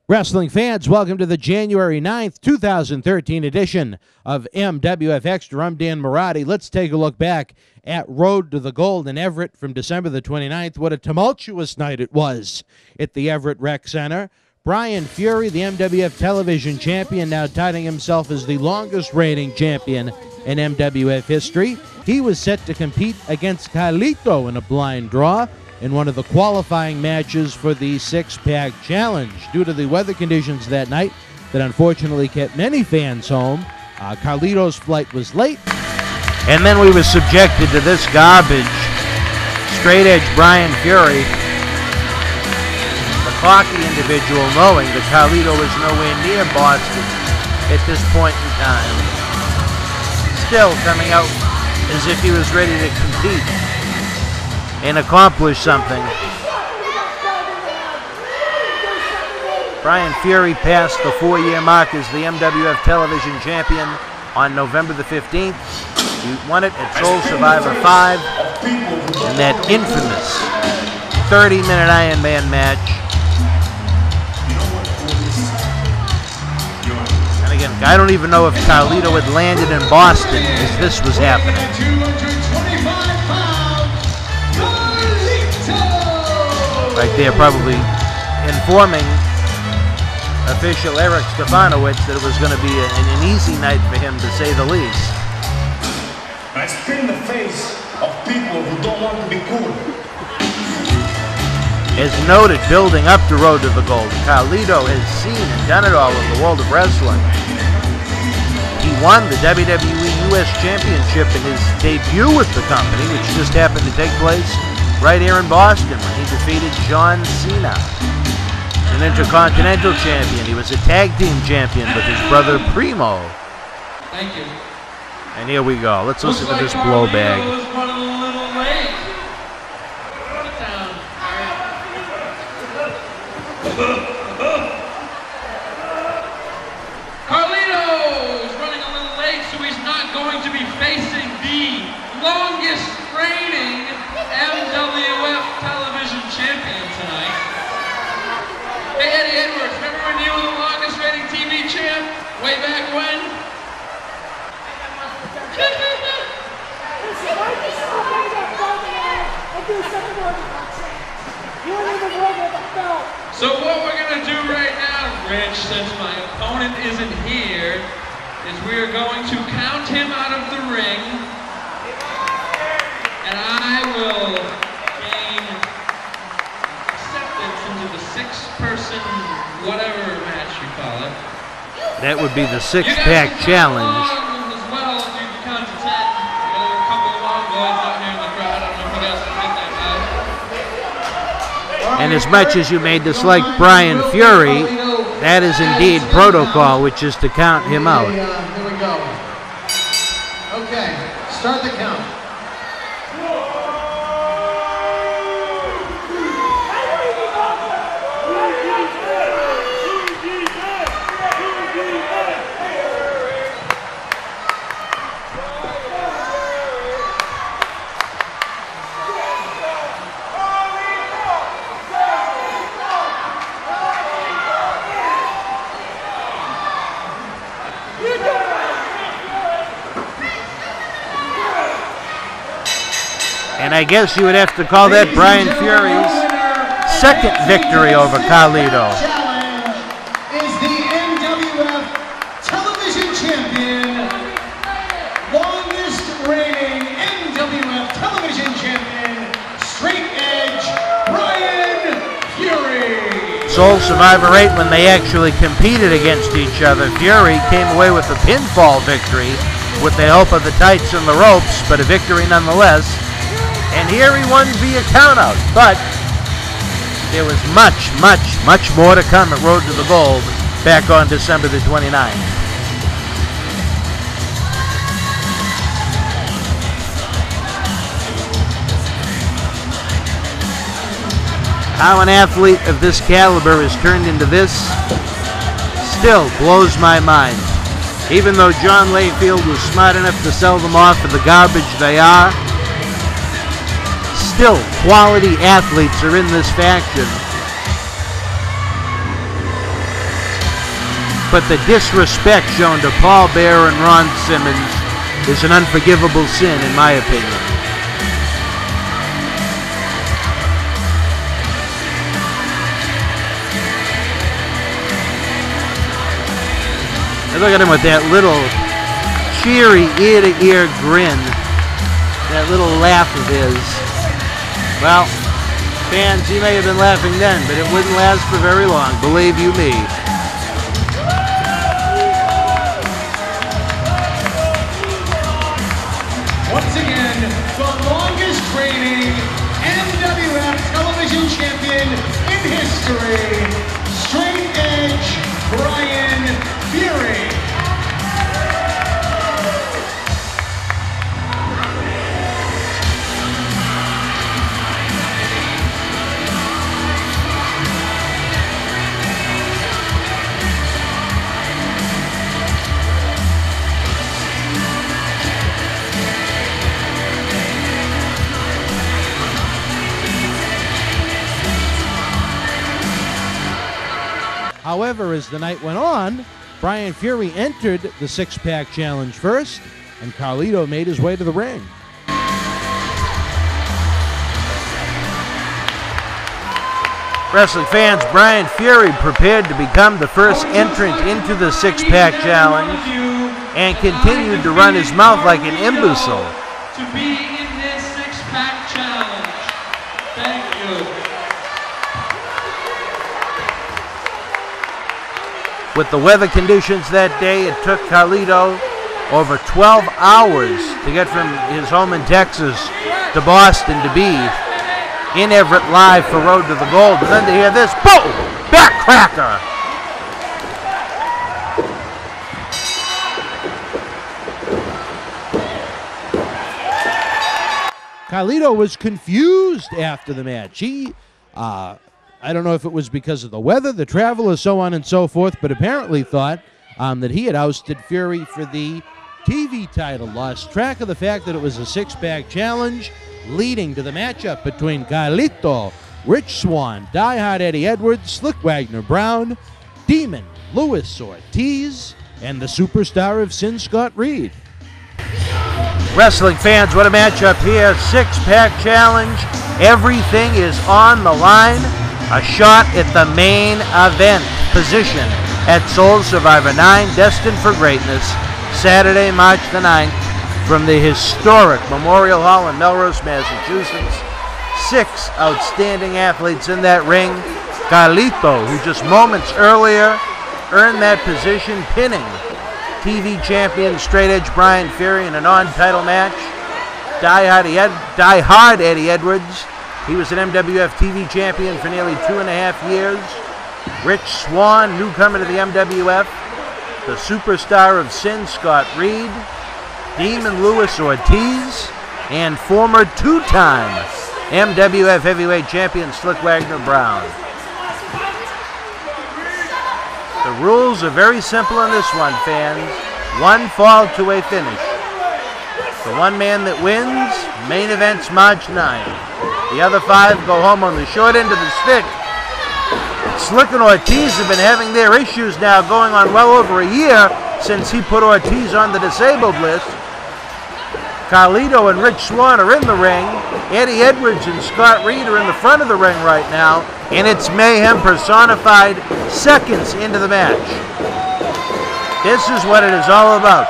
Wrestling fans, welcome to the January 9th, 2013 edition of MWF Xtra. I'm Dan Marotti. Let's take a look back at Road to the Gold in Everett from December the 29th. What a tumultuous night it was at the Everett Rec Center. Brian Fury, the MWF Television Champion, now touting himself as the longest reigning champion in MWF history. He was set to compete against Carlito in a blind draw in one of the qualifying matches for the six-pack challenge. Due to the weather conditions that night that unfortunately kept many fans home, Carlito's flight was late. And then we were subjected to this garbage. Straight-edge Brian Fury, the cocky individual, knowing that Carlito was nowhere near Boston at this point in time, still coming out as if he was ready to compete and accomplish something. Brian Fury passed the 4-year mark as the MWF Television Champion on November the 15th. He won it at Soul Survivor 5 in that infamous 30-minute Iron Man match. And again, I don't even know if Carlito had landed in Boston as this was happening. Right there, probably informing official Eric Stefanowicz that it was going to be an easy night for him, to say the least. I spin the face of people who don't want to be cool. As noted, building up the Road to the Gold, Carlito has seen and done it all in the world of wrestling. He won the WWE US Championship in his debut with the company, which just happened to take place right here in Boston when he defeated John Cena. An Intercontinental Champion. He was a tag team champion with his brother Primo. Thank you. And here we go. Let's listen to this blow bag. Carlito is running a little late, so he's not going to be facing the longest reigning MWF Television Champion tonight. Hey, Eddie Edwards, remember when you were the longest reigning TV champ way back when? So what we're going to do right now, Rich, since my opponent isn't here, is we are going to count him out of the ring, and I will gain acceptance into the six-person whatever match you call it. That would be the six-pack challenge. As well, if you can count to 10. We got a couple of long boys out here in the crowd. I don't know if you guys can get that out. And as much as you may dislike Brian Fury, that is indeed protocol, which is to count him out. Here we go. Okay, start the count. And I guess you would have to call that Brian Fury's second victory over Carlito. Challenge is the MWF Television Champion, longest reigning MWF Television Champion, straight edge Brian Fury. Soul Survivor 8, when they actually competed against each other, Fury came away with a pinfall victory with the help of the tights and the ropes, but a victory nonetheless. And here he won via countout, but there was much, much, much more to come at Road to the Gold back on December the 29th. How an athlete of this caliber is turned into this still blows my mind. Even though John Layfield was smart enough to sell them off for the garbage they are, still quality athletes are in this faction. but the disrespect shown to Paul Bearer and Ron Simmons is an unforgivable sin, in my opinion. And look at him with that little cheery ear-to-ear grin, that little laugh of his. Well, fans, he may have been laughing then, but it wouldn't last for very long, believe you me. Once again, the longest reigning MWF Television Champion in history, Straight Edge Brian Fury. However, as the night went on, Brian Fury entered the six-pack challenge first, and Carlito made his way to the ring. Wrestling fans, Brian Fury prepared to become the first entrant into the six-pack challenge and continued to run his mouth like an imbecile. To be in this six-pack challenge. Thank you. With the weather conditions that day, it took Carlito over 12 hours to get from his home in Texas to Boston to be in Everett live for Road to the Gold. And then to hear this, boom, backcracker. Carlito was confused after the match. I don't know if it was because of the weather, the travel, or so on and so forth, but apparently thought that he had ousted Fury for the TV title. Lost track of the fact that it was a six-pack challenge, leading to the matchup between Carlito, Rich Swann, Die Hard Eddie Edwards, Slyck Wagner Brown, Demon Louis Ortiz, and the superstar of Sin, Scott Reed. Wrestling fans, what a matchup here. Six-pack challenge. Everything is on the line. A shot at the main event position at Soul Survivor 9, Destined for Greatness, Saturday, March the 9th, from the historic Memorial Hall in Melrose, Massachusetts. 6 outstanding athletes in that ring. Carlito, who just moments earlier earned that position, pinning TV champion Straight Edge Brian Fury in a non-title match. Die Hard Eddie Edwards. He was an MWF TV champion for nearly 2.5 years. Rich Swann, newcomer to the MWF. The superstar of Sin, Scott Reed. Demon Louis Ortiz. And former two-time MWF Heavyweight Champion Slyck Wagner Brown. The rules are very simple in this one, fans. One fall to a finish. The one man that wins, main events March 9th. The other 5 go home on the short end of the stick. Slyck and Ortiz have been having their issues now going on well over a year since he put Ortiz on the disabled list. Carlito and Rich Swann are in the ring. Eddie Edwards and Scott Reed are in the front of the ring right now. And it's mayhem personified seconds into the match. This is what it is all about.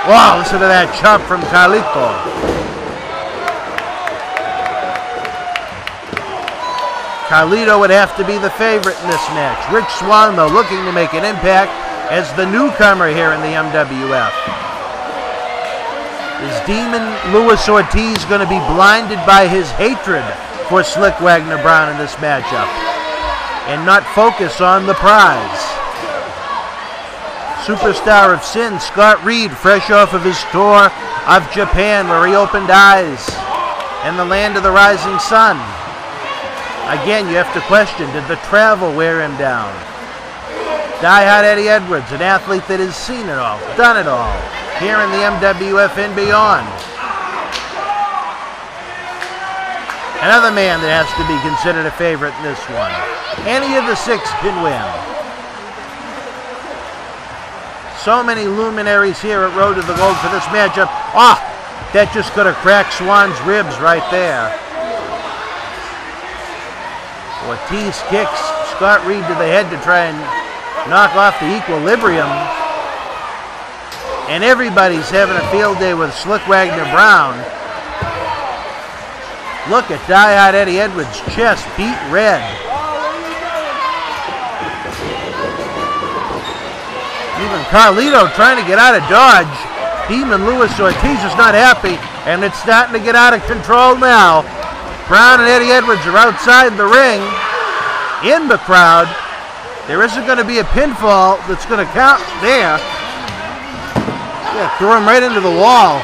Wow, listen to that chop from Carlito. Carlito would have to be the favorite in this match. Rich Swann, though, looking to make an impact as the newcomer here in the MWF. Is Demon Louis Ortiz going to be blinded by his hatred for Slyck Wagner Brown in this matchup and not focus on the prize? Superstar of Sin, Scott Reed, fresh off of his tour of Japan where he opened eyes and the land of the rising sun. Again, you have to question, did the travel wear him down? Die Hard Eddie Edwards, an athlete that has seen it all, done it all, here in the MWF and beyond. Another man that has to be considered a favorite in this one. Any of the six can win. So many luminaries here at Road to the Gold for this matchup. Ah, that just could have cracked Swann's ribs right there. Ortiz kicks Scott Reed to the head to try and knock off the equilibrium. And everybody's having a field day with Slyck Wagner Brown. Look at die-hard Eddie Edwards' chest beat red. Even Carlito trying to get out of dodge. Demon Luis Ortiz is not happy, and it's starting to get out of control now. Brown and Eddie Edwards are outside the ring. In the crowd, there isn't going to be a pinfall that's going to count there. Yeah, threw him right into the wall.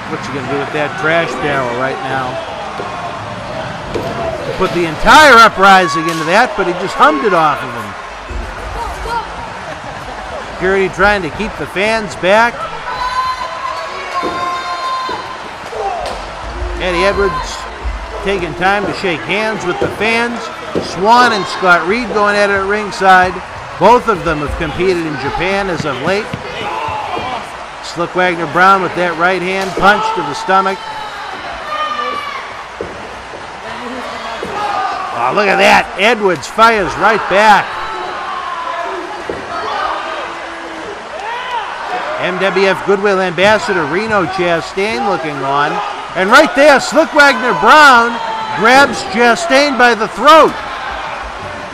What's he going to do with that trash barrel right now? Put the entire uprising into that, but he just hummed it off of him. Security trying to keep the fans back. Eddie Edwards taking time to shake hands with the fans. Swann and Scott Reed going at it at ringside. Both of them have competed in Japan as of late. Slyck Wagner Brown with that right hand punch to the stomach. Oh, look at that. Edwards fires right back. MWF Goodwill Ambassador Reno Chastain looking on. And right there, Slyck Wagner Brown grabs Chastain by the throat.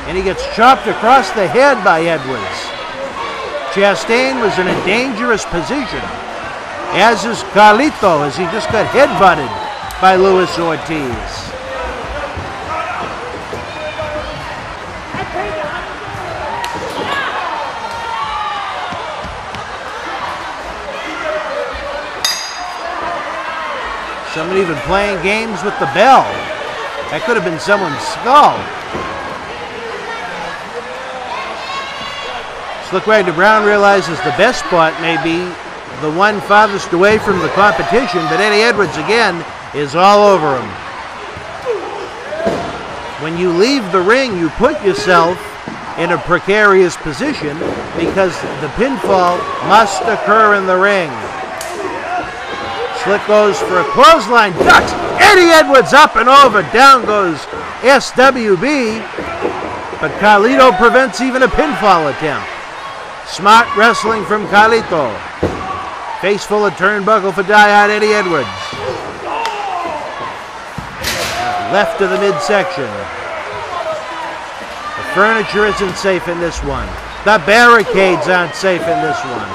And he gets chopped across the head by Edwards. Chastain was in a dangerous position, as is Carlito, as he just got headbutted by Luis Ortiz. Somebody even playing games with the bell. That could have been someone's skull. Slyck Wagner Brown realizes the best spot may be the one farthest away from the competition, but Eddie Edwards again is all over him. When you leave the ring, you put yourself in a precarious position because the pinfall must occur in the ring. Slyck goes for a clothesline, ducks. Eddie Edwards up and over. Down goes SWB, but Carlito prevents even a pinfall attempt. Smart wrestling from Carlito. Face full of turnbuckle for die-hard Eddie Edwards. Left of the midsection. The furniture isn't safe in this one. The barricades aren't safe in this one.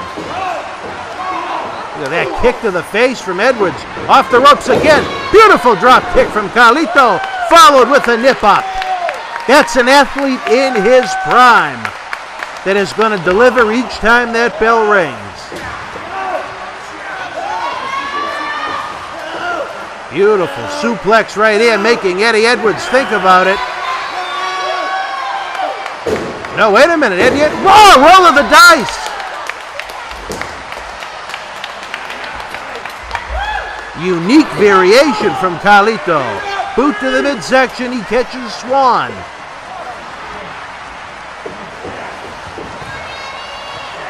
Look at that kick to the face from Edwards. Off the ropes again. Beautiful drop kick from Carlito, followed with a nip-up. That's an athlete in his prime that is going to deliver each time that bell rings. Beautiful suplex right here, making Eddie Edwards think about it. No, wait a minute, Eddie. Whoa, roll of the dice. Unique variation from Carlito. Boot to the midsection, he catches Swann.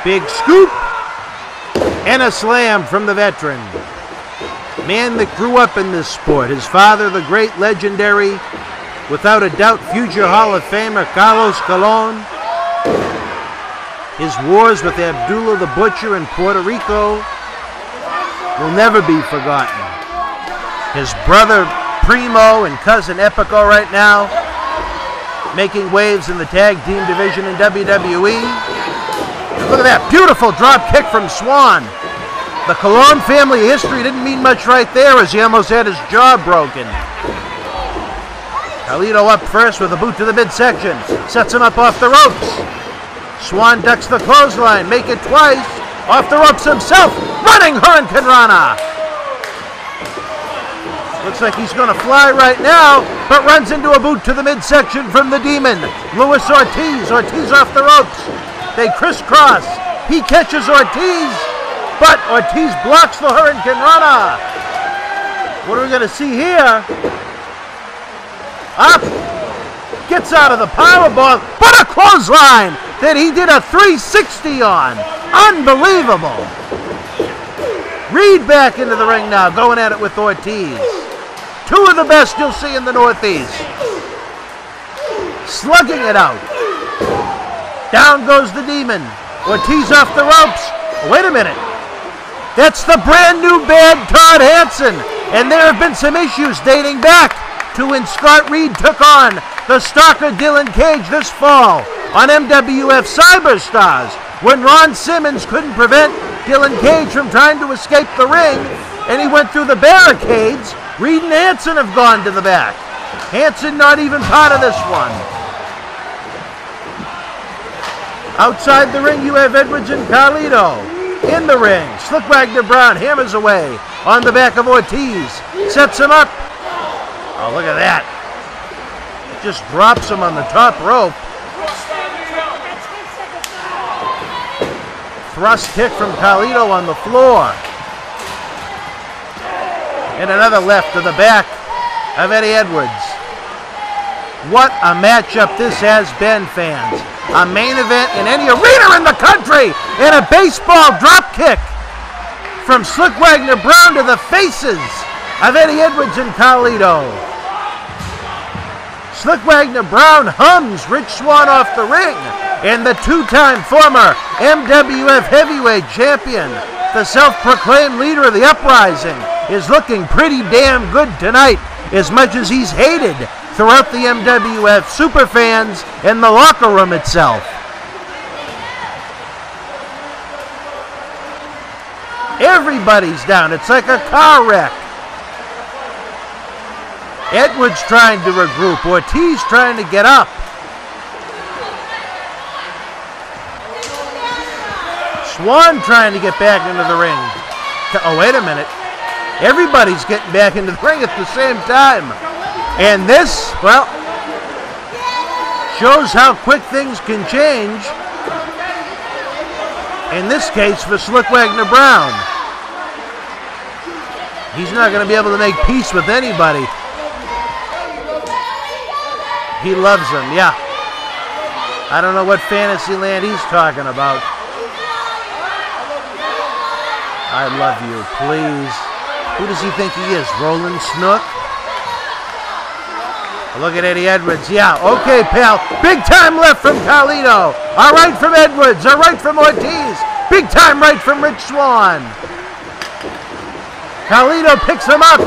Big scoop and a slam from the veteran. Man that grew up in this sport. His father, the great legendary, without a doubt, future Hall of Famer Carlos Colon. His wars with Abdullah the Butcher in Puerto Rico will never be forgotten. His brother Primo and cousin Epico right now making waves in the tag team division in WWE. Look at that beautiful drop kick from Swann. The Colon family history didn't mean much right there as he almost had his jaw broken. Carlito up first with a boot to the midsection. Sets him up off the ropes. Swann ducks the clothesline. Make it twice. Off the ropes himself. Running Hurricane Rana. Looks like he's going to fly right now, but runs into a boot to the midsection from the Demon. Luis Ortiz. Ortiz off the ropes. They crisscross. He catches Ortiz. but Ortiz blocks the Hurricane Runner. What are we going to see here? Up, gets out of the powerbomb, but a clothesline that he did a 360 on. Unbelievable. Reed back into the ring now, going at it with Ortiz. Two of the best you'll see in the Northeast. Slugging it out. Down goes the Demon. Ortiz off the ropes. Wait a minute. That's the brand new bad Todd Hanson. And there have been some issues dating back to when Scott Reed took on the stalker Dylan Cage this fall on MWF Cyberstars, when Ron Simmons couldn't prevent Dylan Cage from trying to escape the ring, and he went through the barricades. Reed and Hanson have gone to the back. Hanson not even part of this one. Outside the ring, you have Edwards and Carlito. In the ring, Slyck Wagner Brown hammers away on the back of Ortiz. Sets him up. Oh, look at that. Just drops him on the top rope. Thrust kick from Carlito on the floor. And another left to the back of Eddie Edwards. What a matchup this has been, fans. A main event in any arena in the country. And a baseball drop kick from Slyck Wagner Brown to the faces of Eddie Edwards and Carlito. Slyck Wagner Brown hums Rich Swann off the ring, and the two-time former MWF Heavyweight Champion, the self-proclaimed leader of the Uprising, is looking pretty damn good tonight, as much as he's hated throughout the MWF superfans and the locker room itself. Everybody's down. It's like a car wreck. Edwards trying to regroup. Ortiz trying to get up. Swann trying to get back into the ring. Oh, wait a minute. Everybody's getting back into the ring at the same time. And this, well, shows how quick things can change. In this case, for Slyck Wagner Brown. He's not going to be able to make peace with anybody. He loves them, yeah. I don't know what fantasy land he's talking about. I love you, please. Who does he think he is, Roland Snook? Look at Eddie Edwards, yeah, okay, pal. Big time left from Carlito. All right from Edwards, all right from Ortiz. Big time right from Rich Swann. Carlito picks him up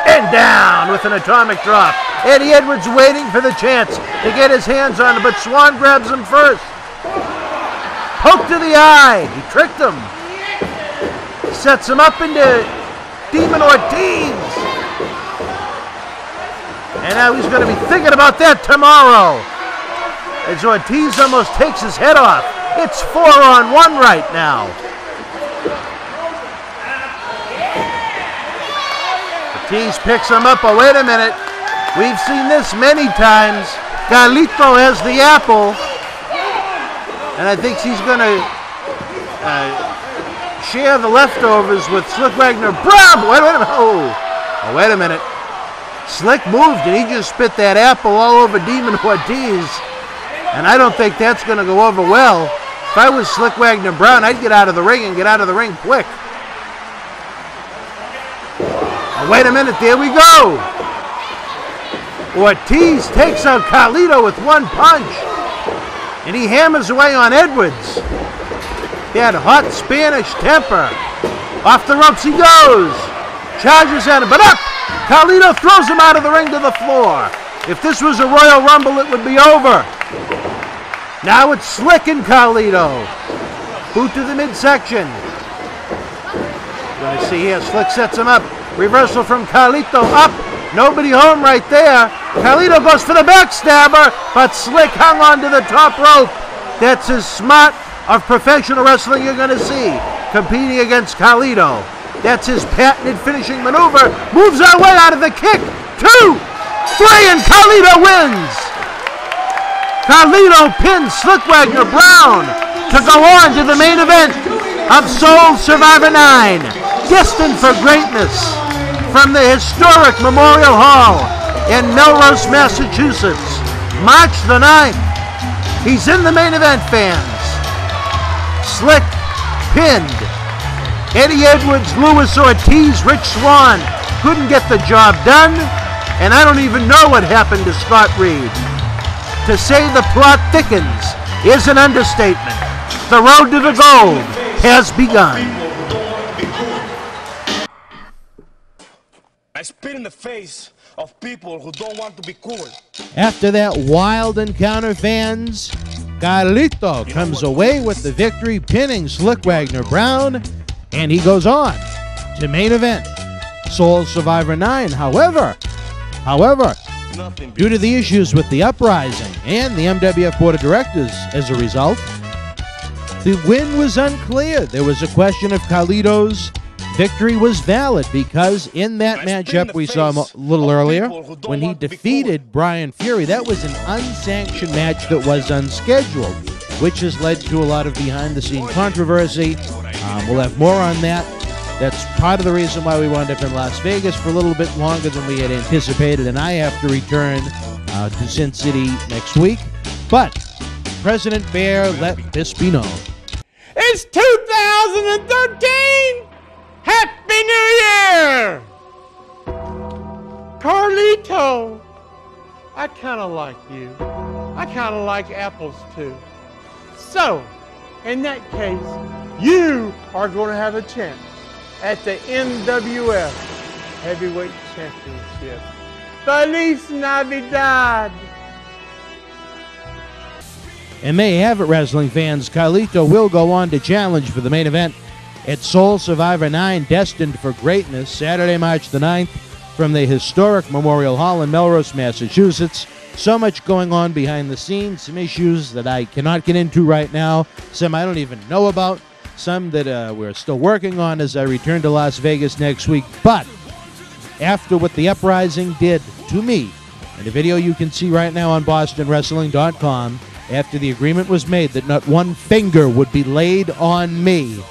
and down with an atomic drop. Eddie Edwards waiting for the chance to get his hands on it, but Swann grabs him first. Poke to the eye. He tricked him. Sets him up into Demon Ortiz. And now he's going to be thinking about that tomorrow, as Ortiz almost takes his head off. It's 4-on-1 right now. Ortiz picks him up. Oh, wait a minute. We've seen this many times. Carlito has the apple. And I think he's going to share the leftovers with Slyck Wagner Brown. Wait a minute. Oh, wait a minute. Slyck moved and he just spit that apple all over Demon Ortiz. And I don't think that's going to go over well. If I was Slyck Wagner Brown, I'd get out of the ring and get out of the ring quick. Oh, wait a minute. There we go. Ortiz takes out Carlito with one punch. And he hammers away on Edwards. He had hot Spanish temper. Off the ropes he goes. Charges at him, but up! Carlito throws him out of the ring to the floor. If this was a Royal Rumble, it would be over. Now it's Slyck and Carlito. Boot to the midsection. Going to see here, Slyck sets him up. Reversal from Carlito, up. Nobody home right there. Carlito goes for the backstabber, but Slyck hung on to the top rope. That's as smart of professional wrestling you're going to see, competing against Carlito. That's his patented finishing maneuver. Moves our way out of the kick. 2, 3, and Carlito wins. Carlito pins Slyck Wagner Brown to go on to the main event of Soul Survivor 9, Destined for Greatness, from the historic Memorial Hall in Melrose, Massachusetts, March the 9th. He's in the main event, fans. Slyck pinned. Eddie Edwards, Louis Ortiz, Rich Swann couldn't get the job done, and I don't even know what happened to Scott Reed. To say the plot thickens is an understatement. The road to the gold has begun. I spit in the face of people who don't want to be cool. After that wild encounter, fans, Carlito comes away with the victory, pinning Slyck Wagner Brown, and he goes on to main event Soul Survivor 9. However, due to the issues with the uprising and the MWF Board of Directors as a result, the win was unclear. There was a question if Carlito's victory was valid, because in that matchup we saw a little earlier when he defeated Brian Fury, that was an unsanctioned match that was unscheduled, which has led to a lot of behind-the-scene controversy. We'll have more on that. That's part of the reason why we wound up in Las Vegas for a little bit longer than we had anticipated, and I have to return to Sin City next week. But President Bear let this be known. It's 2013! Happy New Year! Carlito, I kind of like you. I kind of like apples too. So, in that case, you are going to have a chance at the MWF Heavyweight Championship. Feliz Navidad! And may have it, wrestling fans, Carlito will go on to challenge for the main event at Soul Survivor 9, Destined for Greatness, Saturday, March the 9th, from the historic Memorial Hall in Melrose, Massachusetts. So much going on behind the scenes, some issues that I cannot get into right now, some I don't even know about, some that we're still working on as I return to Las Vegas next week. But after what the uprising did to me, and the video you can see right now on BostonWrestling.com, after the agreement was made that not one finger would be laid on me,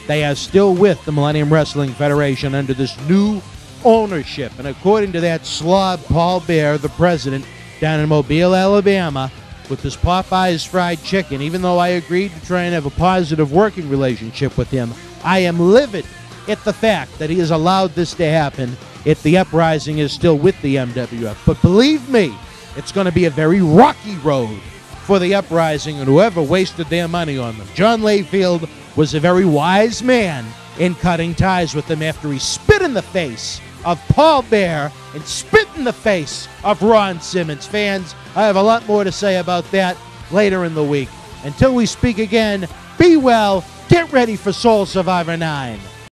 they are still with the Millennium Wrestling Federation under this new ownership. And according to that slob, Paul Bear, the president, down in Mobile, Alabama, with his Popeyes fried chicken, even though I agreed to try and have a positive working relationship with him, I am livid at the fact that he has allowed this to happen. If the uprising is still with the MWF. But believe me, it's going to be a very rocky road for the uprising and whoever wasted their money on them. John Layfield was a very wise man in cutting ties with them after he spit in the face of Paul Bear and spit in the face of Ron Simmons. Fans, I have a lot more to say about that later in the week. Until we speak again, be well, get ready for Soul Survivor 9.